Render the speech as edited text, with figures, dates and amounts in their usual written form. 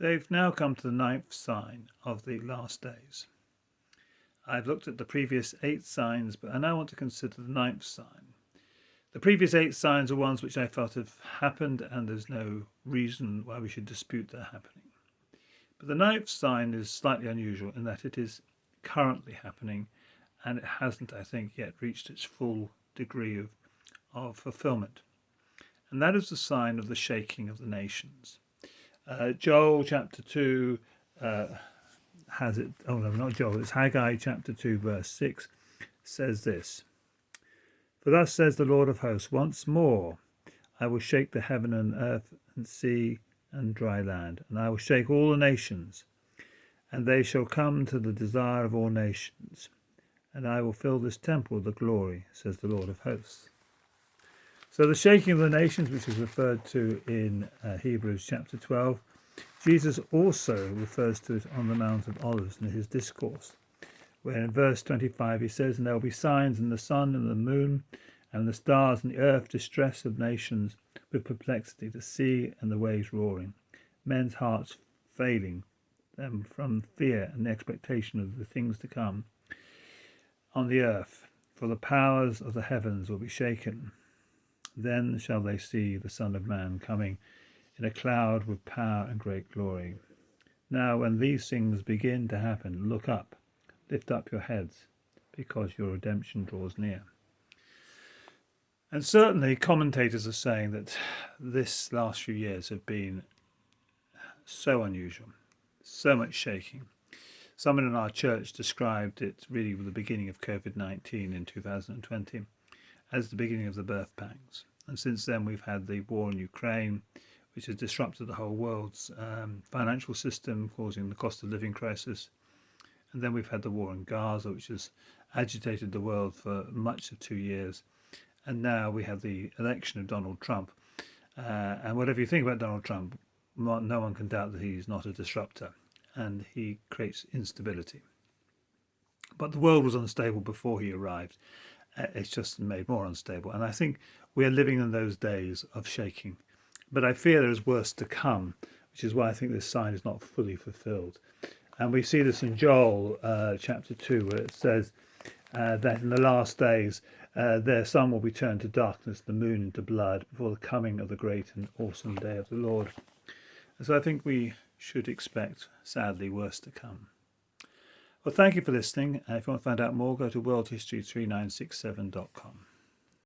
They've now come to the ninth sign of the last days. I've looked at the previous 8 signs, but I now want to consider the ninth sign. The previous 8 signs are ones which I felt have happened, and there's no reason why we should dispute their happening. But the ninth sign is slightly unusual in that it is currently happening, and it hasn't, I think, yet reached its full degree of fulfillment. And that is the sign of the shaking of the nations. Joel chapter 2 has it. Oh no, not Joel. It's Haggai chapter 2 verse 6 says this. For thus says the Lord of hosts, once more I will shake the heaven and earth and sea and dry land, and I will shake all the nations, and they shall come to the desire of all nations, and I will fill this temple with the glory, says the Lord of hosts. So the shaking of the nations, which is referred to in Hebrews chapter 12, Jesus also refers to it on the Mount of Olives in his discourse, where in verse 25 he says, and there will be signs in the sun and the moon and the stars and the earth, distress of nations with perplexity, the sea and the waves roaring, men's hearts failing them from fear and the expectation of the things to come on the earth, for the powers of the heavens will be shaken. Then shall they see the Son of Man coming in a cloud with power and great glory. Now when these things begin to happen, look up, lift up your heads, because your redemption draws near. And certainly commentators are saying that this last few years have been so unusual, so much shaking. Someone in our church described it really with the beginning of COVID-19 in 2020 as the beginning of the birth pangs. And since then we've had the war in Ukraine, which has disrupted the whole world's financial system, causing the cost of living crisis. And then we've had the war in Gaza, which has agitated the world for much of 2 years. And now we have the election of Donald Trump. And whatever you think about Donald Trump, no one can doubt that he's not a disruptor, and he creates instability. But the world was unstable before he arrived. It's just made more unstable. And I think we are living in those days of shaking. But I fear there is worse to come, which is why I think this sign is not fully fulfilled. And we see this in Joel chapter 2, where it says that in the last days their sun will be turned to darkness, the moon into blood, before the coming of the great and awesome day of the Lord. And so I think we should expect, sadly, worse to come. Well, thank you for listening. If you want to find out more, go to worldhistory3967.com.